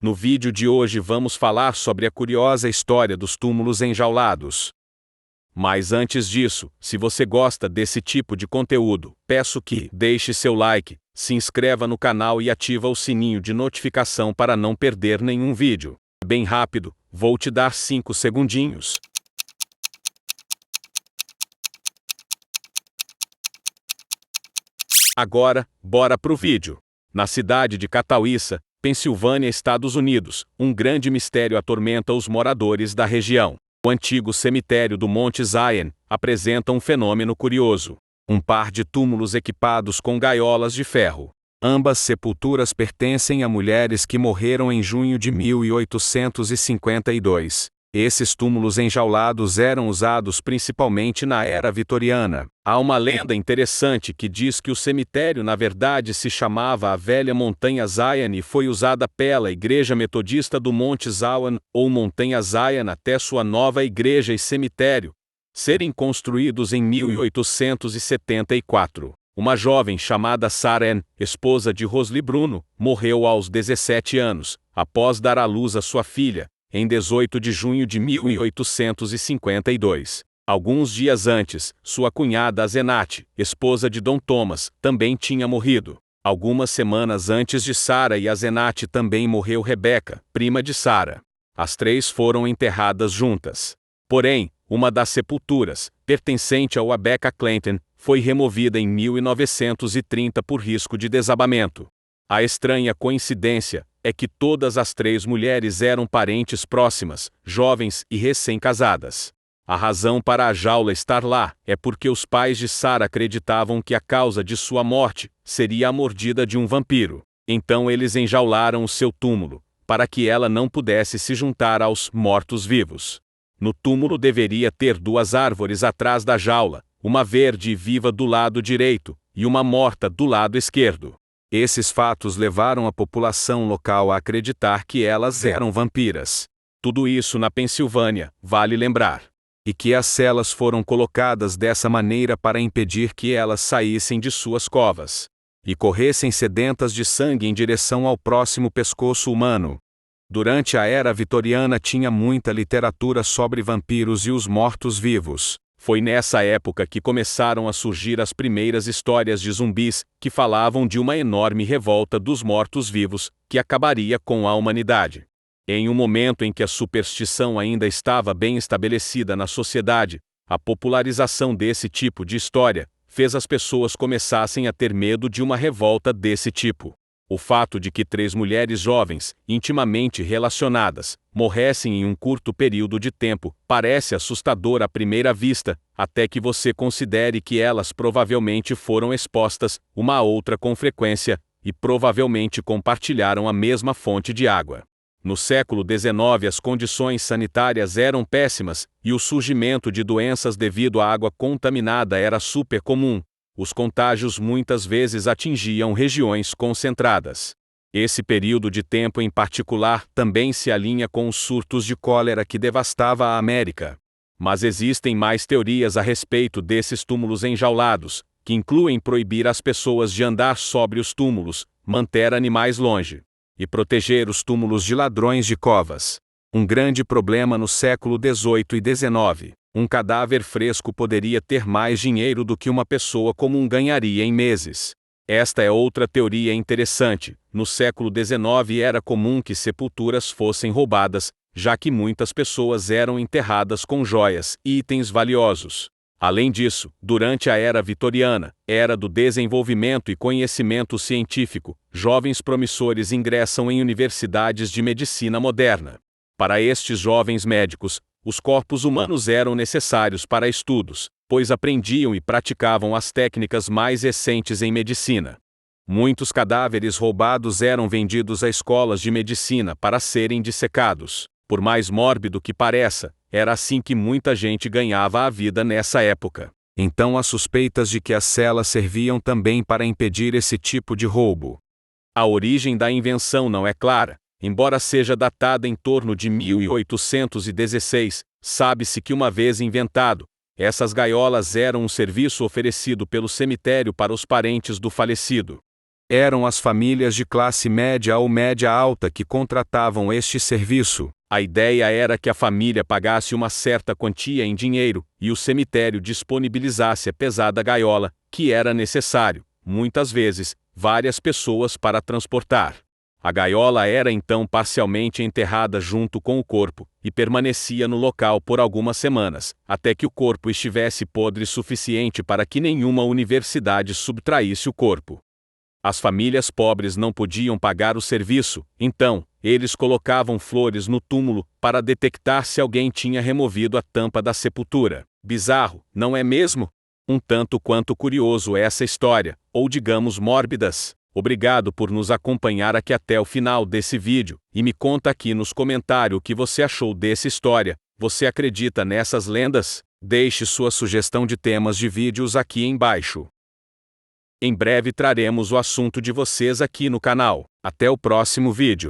No vídeo de hoje vamos falar sobre a curiosa história dos túmulos enjaulados. Mas antes disso, se você gosta desse tipo de conteúdo, peço que deixe seu like, se inscreva no canal e ativa o sininho de notificação para não perder nenhum vídeo. Bem rápido, vou te dar 5 segundinhos. Agora, bora pro vídeo. Na cidade de Catawissa, Pensilvânia, Estados Unidos, um grande mistério atormenta os moradores da região. O antigo cemitério do Monte Zion apresenta um fenômeno curioso. Um par de túmulos equipados com gaiolas de ferro. Ambas sepulturas pertencem a mulheres que morreram em junho de 1852. Esses túmulos enjaulados eram usados principalmente na era vitoriana. Há uma lenda interessante que diz que o cemitério na verdade se chamava a Velha Montanha Zion e foi usada pela Igreja Metodista do Monte Zion, ou Montanha Zion, até sua nova igreja e cemitério serem construídos em 1874. Uma jovem chamada Sarah Ann, esposa de Rosli Bruno, morreu aos 17 anos, após dar à luz a sua filha, em 18 de junho de 1852. Alguns dias antes, sua cunhada Asenate, esposa de Dom Thomas, também tinha morrido. Algumas semanas antes de Sarah e Asenate também morreu Rebecca, prima de Sarah. As três foram enterradas juntas. Porém, uma das sepulturas, pertencente ao Rebecca Clanton, foi removida em 1930 por risco de desabamento. A estranha coincidência é que todas as três mulheres eram parentes próximas, jovens e recém-casadas. A razão para a jaula estar lá é porque os pais de Sarah acreditavam que a causa de sua morte seria a mordida de um vampiro. Então eles enjaularam o seu túmulo, para que ela não pudesse se juntar aos mortos-vivos. No túmulo deveria ter 2 árvores atrás da jaula, uma verde e viva do lado direito, e uma morta do lado esquerdo. Esses fatos levaram a população local a acreditar que elas eram vampiras. Tudo isso na Pensilvânia, vale lembrar. E que as celas foram colocadas dessa maneira para impedir que elas saíssem de suas covas e corressem sedentas de sangue em direção ao próximo pescoço humano. Durante a era vitoriana tinha muita literatura sobre vampiros e os mortos-vivos. Foi nessa época que começaram a surgir as primeiras histórias de zumbis, que falavam de uma enorme revolta dos mortos-vivos, que acabaria com a humanidade. Em um momento em que a superstição ainda estava bem estabelecida na sociedade, a popularização desse tipo de história fez as pessoas começassem a ter medo de uma revolta desse tipo. O fato de que 3 mulheres jovens, intimamente relacionadas, morressem em um curto período de tempo, parece assustador à primeira vista, até que você considere que elas provavelmente foram expostas uma à outra com frequência, e provavelmente compartilharam a mesma fonte de água. No século XIX as condições sanitárias eram péssimas, e o surgimento de doenças devido à água contaminada era super comum. Os contágios muitas vezes atingiam regiões concentradas. Esse período de tempo em particular também se alinha com os surtos de cólera que devastava a América. Mas existem mais teorias a respeito desses túmulos enjaulados, que incluem proibir as pessoas de andar sobre os túmulos, manter animais longe e proteger os túmulos de ladrões de covas. Um grande problema no século XVIII e XIX. Um cadáver fresco poderia ter mais dinheiro do que uma pessoa comum ganharia em meses. Esta é outra teoria interessante. No século XIX era comum que sepulturas fossem roubadas, já que muitas pessoas eram enterradas com joias e itens valiosos. Além disso, durante a era vitoriana, era do desenvolvimento e conhecimento científico, jovens promissores ingressam em universidades de medicina moderna. Para estes jovens médicos, os corpos humanos eram necessários para estudos, pois aprendiam e praticavam as técnicas mais recentes em medicina. Muitos cadáveres roubados eram vendidos a escolas de medicina para serem dissecados. Por mais mórbido que pareça, era assim que muita gente ganhava a vida nessa época. Então há suspeitas de que as celas serviam também para impedir esse tipo de roubo. A origem da invenção não é clara. Embora seja datada em torno de 1816, sabe-se que uma vez inventado, essas gaiolas eram um serviço oferecido pelo cemitério para os parentes do falecido. Eram as famílias de classe média ou média alta que contratavam este serviço. A ideia era que a família pagasse uma certa quantia em dinheiro, e o cemitério disponibilizasse a pesada gaiola, que era necessário, muitas vezes, várias pessoas para transportar. A gaiola era então parcialmente enterrada junto com o corpo, e permanecia no local por algumas semanas, até que o corpo estivesse podre suficiente para que nenhuma universidade subtraísse o corpo. As famílias pobres não podiam pagar o serviço, então, eles colocavam flores no túmulo para detectar se alguém tinha removido a tampa da sepultura. Bizarro, não é mesmo? Um tanto quanto curioso essa história, ou digamos mórbidas. Obrigado por nos acompanhar aqui até o final desse vídeo, e me conta aqui nos comentários o que você achou dessa história. Você acredita nessas lendas? Deixe sua sugestão de temas de vídeos aqui embaixo. Em breve traremos o assunto de vocês aqui no canal. Até o próximo vídeo.